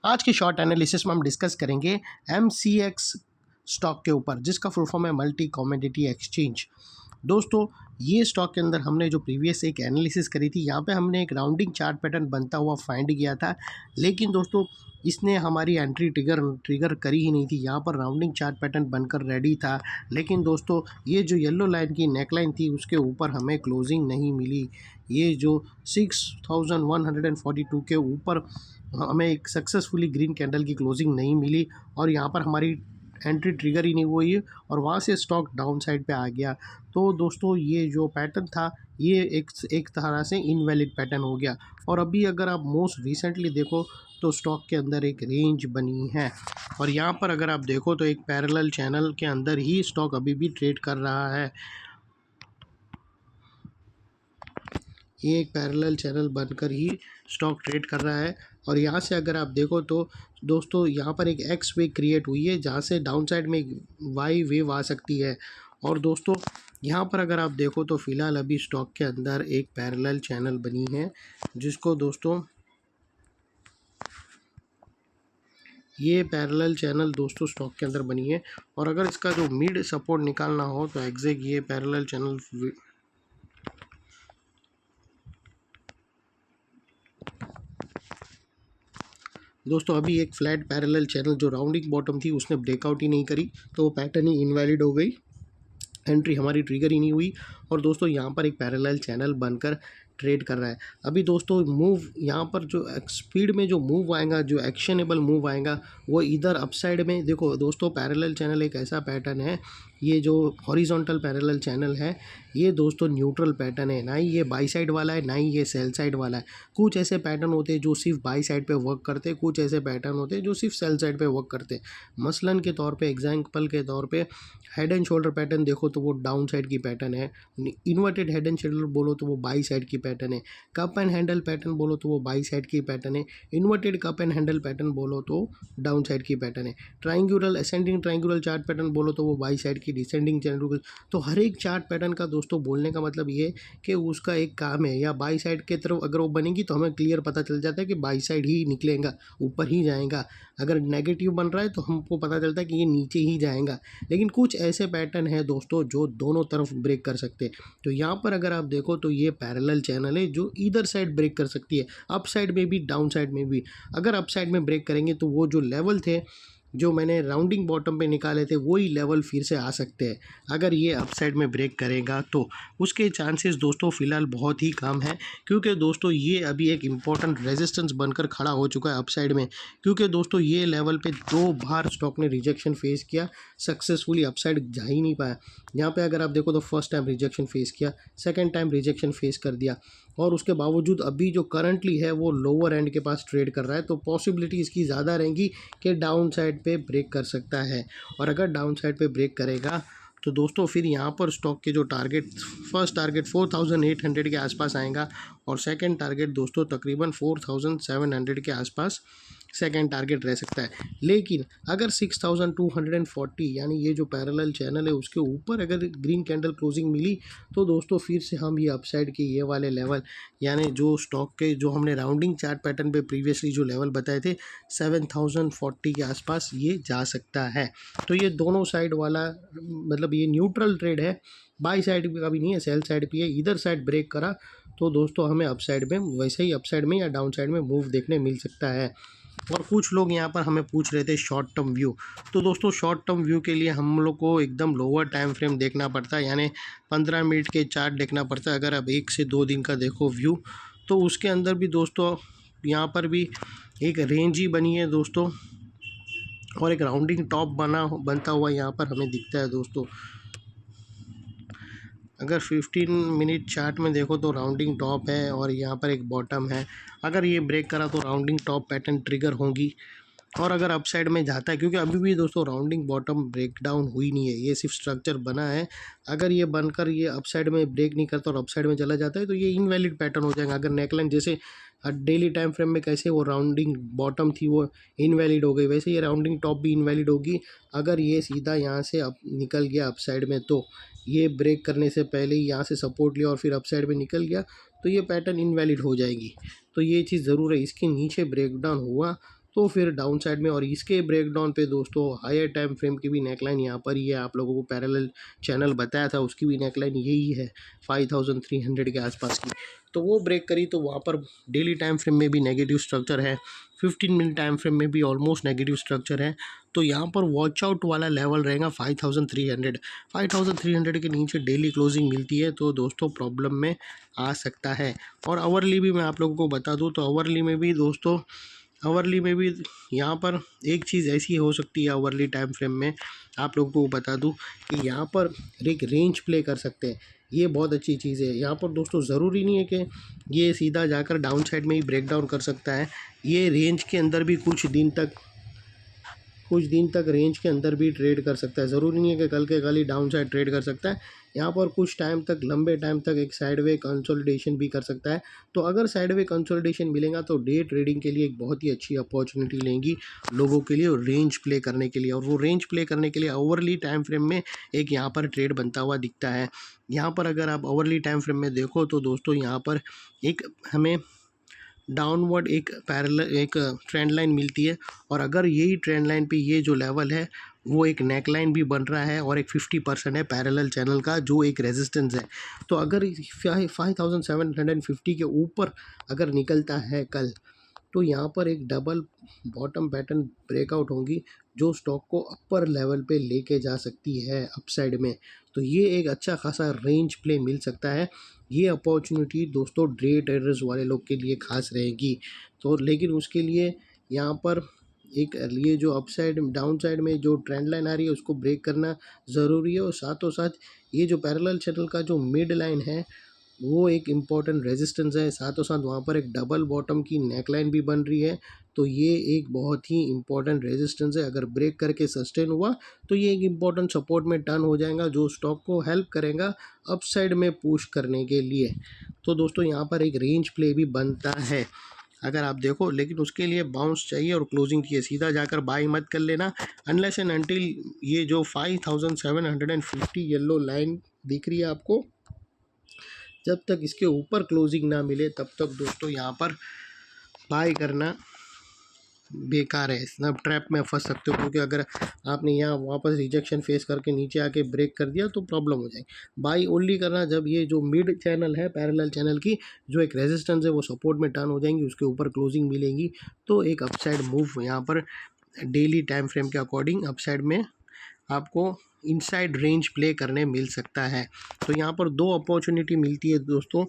आज के short analysis में हम डिस्कस करेंगे MCX स्टॉक के ऊपर, जिसका फुल फॉर्म है मल्टी कमोडिटी एक्सचेंज। दोस्तों, ये स्टॉक के अंदर हमने जो प्रीवियस एक एनालिसिस करी थी, यहाँ पे हमने एक राउंडिंग चार्ट पैटर्न बनता हुआ फाइंड किया था, लेकिन दोस्तों इसने हमारी एंट्री ट्रिगर करी ही नहीं थी। यहाँ पर राउंडिंग चार्ट पैटर्न बनकर रेडी था, लेकिन दोस्तों ये जो येलो लाइन की नेकलाइन थी उसके ऊपर हमें क्लोजिंग नहीं मिली। ये जो 6142 के ऊपर हमें एक सक्सेसफुली ग्रीन कैंडल की क्लोजिंग नहीं मिली और यहाँ पर हमारी एंट्री ट्रिगर ही नहीं हुई और वहाँ से स्टॉक डाउन साइड पे आ गया। तो दोस्तों ये जो पैटर्न था ये एक तरह से इनवैलिड पैटर्न हो गया। और अभी अगर आप मोस्ट रिसेंटली देखो तो स्टॉक के अंदर एक रेंज बनी है और यहाँ पर अगर आप देखो तो एक पैरेलल चैनल के अंदर ही स्टॉक अभी भी ट्रेड कर रहा है। ये एक पैरेलल चैनल बनकर ही स्टॉक ट्रेड कर रहा है और यहाँ से अगर आप देखो तो दोस्तों यहाँ पर एक एक्स वे क्रिएट हुई है जहाँ से डाउन साइड में एक वाई वेव आ सकती है। और दोस्तों यहाँ पर अगर आप देखो तो फ़िलहाल अभी स्टॉक के अंदर एक पैरेलल चैनल बनी है, जिसको दोस्तों ये पैरेलल चैनल दोस्तों स्टॉक के अंदर बनी है। और अगर इसका जो मिड सपोर्ट निकालना हो तो एग्जैक्ट ये पैरेलल चैनल दोस्तों अभी एक फ्लैट पैरेलल चैनल जो राउंडिंग बॉटम थी उसने ब्रेकआउट ही नहीं करी, तो वो पैटर्न ही इनवैलिड हो गई, एंट्री हमारी ट्रिगर ही नहीं हुई। और दोस्तों यहाँ पर एक पैरेलल चैनल बनकर ट्रेड कर रहा है। अभी दोस्तों मूव यहाँ पर जो स्पीड में जो मूव आएगा, जो एक्शनेबल मूव आएगा वो इधर अपसाइड में। देखो दोस्तों पैरेलल चैनल एक ऐसा पैटर्न है, ये जो हॉरिजॉन्टल पैरेलल चैनल है ये दोस्तों न्यूट्रल पैटर्न है, ना ही ये बाई साइड वाला है ना ही ये सेल साइड वाला है। कुछ ऐसे पैटर्न होते हैं जो सिर्फ बाई साइड पे वर्क करते हैं, कुछ ऐसे पैटर्न होते हैं जो सिर्फ सेल साइड पे वर्क करते हैं। मसलन के तौर पे एग्जांपल के तौर पे हेड एंड शोल्डर पैटर्न देखो तो वो डाउन साइड की पैटर्न है, इन्वर्टेड हेड एंड शोल्डर बोलो तो वो बाई साइड की पैटर्न है, कप एंड हैंडल पैटर्न बोलो तो वो बाई साइड की पैटर्न है, inverted cup and handle pattern बोलो तो डाउन साइड की पैटर्न है, triangular ascending triangular chart pattern बोलो तो वो बाई साइड की डिसेंडिंग ट्राइंगुलर। तो हर एक चार्ट पैटर्न का दोस्तों बोलने का मतलब ये है कि उसका एक काम है, या बाई साइड के तरफ अगर वो बनेगी तो हमें क्लियर पता चल जाता है कि बाई साइड ही निकलेगा, ऊपर ही जाएगा। अगर नेगेटिव बन रहा है तो हमको पता चलता है कि ये नीचे ही जाएगा। लेकिन कुछ ऐसे पैटर्न है दोस्तों जो दोनों तरफ ब्रेक कर सकते हैं। तो यहाँ पर अगर आप देखो तो ये पैरेलल चैनल है जो इधर साइड ब्रेक कर सकती है, अप साइड में भी डाउन साइड में भी। अगर अप साइड में ब्रेक करेंगे तो वो जो लेवल थे जो मैंने राउंडिंग बॉटम पे निकाले थे वही लेवल फिर से आ सकते हैं। अगर ये अप साइड में ब्रेक करेगा तो उसके चांसेस दोस्तों फ़िलहाल बहुत ही कम है, क्योंकि दोस्तों ये अभी एक इम्पॉर्टेंट रेजिस्टेंस बनकर खड़ा हो चुका है अप साइड में। क्योंकि दोस्तों ये लेवल पे 2 बार स्टॉक ने रिजेक्शन फेस किया, सक्सेसफुली अप साइड जा ही नहीं पाया। यहाँ पे अगर आप देखो तो फर्स्ट टाइम रिजेक्शन फेस किया, सेकेंड टाइम रिजेक्शन फेस कर दिया, और उसके बावजूद अभी जो करंटली है वो लोअर एंड के पास ट्रेड कर रहा है। तो पॉसिबिलिटी इसकी ज़्यादा रहेंगी कि डाउन साइड पे ब्रेक कर सकता है। और अगर डाउन साइड पे ब्रेक करेगा तो दोस्तों फिर यहाँ पर स्टॉक के जो टारगेट, फर्स्ट टारगेट 4800 के आसपास आएगा और सेकंड टारगेट दोस्तों तकरीबन 4700 के आसपास सेकंड टारगेट रह सकता है। लेकिन अगर 6240 यानी ये जो पैरेलल चैनल है उसके ऊपर अगर ग्रीन कैंडल क्लोजिंग मिली तो दोस्तों फिर से हम ये अपसाइड के ये वाले लेवल, यानी जो स्टॉक के जो हमने राउंडिंग चार्ट पैटर्न पे प्रीवियसली जो लेवल बताए थे 7040 के आसपास ये जा सकता है। तो ये दोनों साइड वाला मतलब ये न्यूट्रल ट्रेड है, बाई साइड का भी नहीं है, सेल साइड भी है। इधर साइड ब्रेक करा तो दोस्तों हमें अप साइड में वैसे ही अप साइड में या डाउन साइड में मूव देखने मिल सकता है। और कुछ लोग यहाँ पर हमें पूछ रहे थे शॉर्ट टर्म व्यू। तो दोस्तों शॉर्ट टर्म व्यू के लिए हम लोग को एकदम लोअर टाइम फ्रेम देखना पड़ता है, यानी 15 मिनट के चार्ट देखना पड़ता है। अगर आप 1 से 2 दिन का देखो व्यू तो उसके अंदर भी दोस्तों यहाँ पर भी एक रेंज ही बनी है दोस्तों, और एक राउंडिंग टॉप बनता हुआ यहाँ पर हमें दिखता है दोस्तों। अगर 15 मिनट चार्ट में देखो तो राउंडिंग टॉप है और यहाँ पर एक बॉटम है। अगर ये ब्रेक करा तो राउंडिंग टॉप पैटर्न ट्रिगर होगी, और अगर अपसाइड में जाता है, क्योंकि अभी भी दोस्तों राउंडिंग बॉटम ब्रेक डाउन हुई नहीं है, ये सिर्फ स्ट्रक्चर बना है। अगर ये बनकर ये अपसाइड में ब्रेक नहीं करता और अपसाइड में चला जाता है तो ये इनवैलिड पैटर्न हो जाएगा। अगर नेकलाइन जैसे डेली टाइम फ्रेम में कैसे वो राउंडिंग बॉटम थी वो इनवैलिड हो गई, वैसे ये राउंडिंग टॉप भी इनवैलिड होगी। अगर ये सीधा यहाँ से अप निकल गया अपसाइड में तो ये ब्रेक करने से पहले ही यहाँ से सपोर्ट लिया और फिर अपसाइड में निकल गया तो ये पैटर्न इनवैलिड हो जाएगी। तो ये चीज़ ज़रूर है, इसके नीचे ब्रेक डाउन हुआ तो फिर डाउन साइड में, और इसके ब्रेकडाउन पे दोस्तों हायर टाइम फ्रेम की भी नेकलाइन यहाँ पर ही है, आप लोगों को पैरेलल चैनल बताया था उसकी भी नेकलाइन यही है 5300 के आसपास की। तो वो ब्रेक करी तो वहाँ पर डेली टाइम फ्रेम में भी नेगेटिव स्ट्रक्चर है, 15 मिनट टाइम फ्रेम में भी ऑलमोस्ट नेगेटिव स्ट्रक्चर है। तो यहाँ पर वॉच आउट वाला लेवल रहेगा 5300। 5300 के नीचे डेली क्लोजिंग मिलती है तो दोस्तों प्रॉब्लम में आ सकता है। और आवरली भी मैं आप लोगों को बता दूँ तो आवरली में भी दोस्तों, आवरली में भी यहाँ पर एक चीज़ ऐसी हो सकती है आवरली टाइम फ्रेम में, आप लोगों को बता दूँ कि यहाँ पर एक रेंज प्ले कर सकते हैं। ये बहुत अच्छी चीज़ है यहाँ पर दोस्तों। ज़रूरी नहीं है कि ये सीधा जाकर डाउन साइड में ही ब्रेक डाउन कर सकता है, ये रेंज के अंदर भी कुछ दिन तक रेंज के अंदर भी ट्रेड कर सकता है। ज़रूरी नहीं है कि कल के कल ही डाउन साइड ट्रेड कर सकता है, यहाँ पर कुछ टाइम तक, लंबे टाइम तक एक साइडवे कंसोलिडेशन भी कर सकता है। तो अगर साइडवे कंसोलिडेशन मिलेगा तो डे ट्रेडिंग के लिए एक बहुत ही अच्छी अपॉर्चुनिटी लेंगी लोगों के लिए, और रेंज प्ले करने के लिए। और वो रेंज प्ले करने के लिए ओवरली टाइम फ्रेम में एक यहाँ पर ट्रेड बनता हुआ दिखता है। यहाँ पर अगर आप ओवरली टाइम फ्रेम में देखो तो दोस्तों यहाँ पर एक हमें डाउनवर्ड एक पैरेलल एक ट्रेंड लाइन मिलती है, और अगर यही ट्रेंड लाइन पे ये जो लेवल है वो एक नेक लाइन भी बन रहा है, और एक 50% है पैरेलल चैनल का जो एक रेजिस्टेंस है। तो अगर 5750 के ऊपर अगर निकलता है कल, तो यहाँ पर एक डबल बॉटम पैटर्न ब्रेकआउट होंगी जो स्टॉक को अपर लेवल पे लेके जा सकती है अपसाइड में। तो ये एक अच्छा खासा रेंज प्ले मिल सकता है। ये अपॉर्चुनिटी दोस्तों डे ट्रेडर्स वाले लोग के लिए खास रहेगी। तो लेकिन उसके लिए यहाँ पर एक ये जो अपसाइड डाउन साइड में जो ट्रेंड लाइन आ रही है उसको ब्रेक करना ज़रूरी है, और साथों साथ ये जो पैरेलल चैनल का जो मिड लाइन है वो एक इम्पॉर्टेंट रेजिस्टेंस है, साथों साथ वहाँ पर एक डबल बॉटम की नेकलाइन भी बन रही है। तो ये एक बहुत ही इम्पॉर्टेंट रेजिस्टेंस है, अगर ब्रेक करके सस्टेन हुआ तो ये एक इम्पॉर्टेंट सपोर्ट में टर्न हो जाएगा जो स्टॉक को हेल्प करेगा अपसाइड में पुश करने के लिए। तो दोस्तों यहाँ पर एक रेंज प्ले भी बनता है अगर आप देखो, लेकिन उसके लिए बाउंस चाहिए और क्लोजिंग चाहिए। सीधा जाकर बाई मत कर लेना अनलेस एंड अनटिल ये जो 5750 येलो लाइन दिख रही है आपको, जब तक इसके ऊपर क्लोजिंग ना मिले तब तक दोस्तों यहाँ पर बाय करना बेकार है, स्नैप ट्रैप में फंस सकते हो। क्योंकि अगर आपने यहाँ वापस रिजेक्शन फेस करके नीचे आके ब्रेक कर दिया तो प्रॉब्लम हो जाएगी। बाई ओनली करना जब ये जो मिड चैनल है पैरेलल चैनल की जो एक रेजिस्टेंस है वो सपोर्ट में टर्न हो जाएंगी, उसके ऊपर क्लोजिंग मिलेंगी तो एक अपसाइड मूव यहाँ पर डेली टाइम फ्रेम के अकॉर्डिंग अपसाइड में आपको इनसाइड रेंज प्ले करने मिल सकता है। तो यहाँ पर दो अपॉर्चुनिटी मिलती है दोस्तों,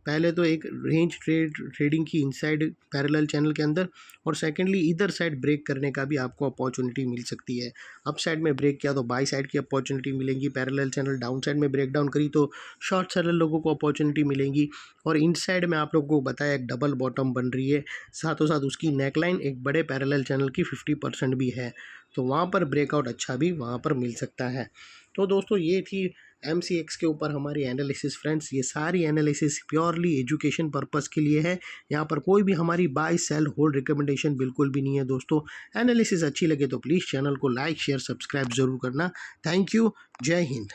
पहले तो एक रेंज ट्रेडिंग की इनसाइड पैरेलल चैनल के अंदर, और सेकेंडली इधर साइड ब्रेक करने का भी आपको अपॉर्चुनिटी मिल सकती है। अप साइड में ब्रेक किया तो बाई साइड की अपॉर्चुनिटी मिलेंगी, पैरेलल चैनल डाउन साइड में ब्रेक डाउन करी तो शॉर्ट सेलर लोगों को अपॉर्चुनिटी मिलेंगी, और इनसाइड में आप लोगों को बताया एक डबल बॉटम बन रही है, साथों साथ उसकी नेकलाइन एक बड़े पैरेलल चैनल की 50% भी है, तो वहाँ पर ब्रेकआउट अच्छा भी वहाँ पर मिल सकता है। तो दोस्तों ये थी MCX के ऊपर हमारी एनालिसिस फ्रेंड्स। ये सारी एनालिसिस प्योरली एजुकेशन पर्पस के लिए है, यहाँ पर कोई भी हमारी बाय सेल होल्ड रिकमेंडेशन बिल्कुल भी नहीं है दोस्तों। एनालिसिस अच्छी लगे तो प्लीज़ चैनल को लाइक शेयर सब्सक्राइब ज़रूर करना। थैंक यू, जय हिंद।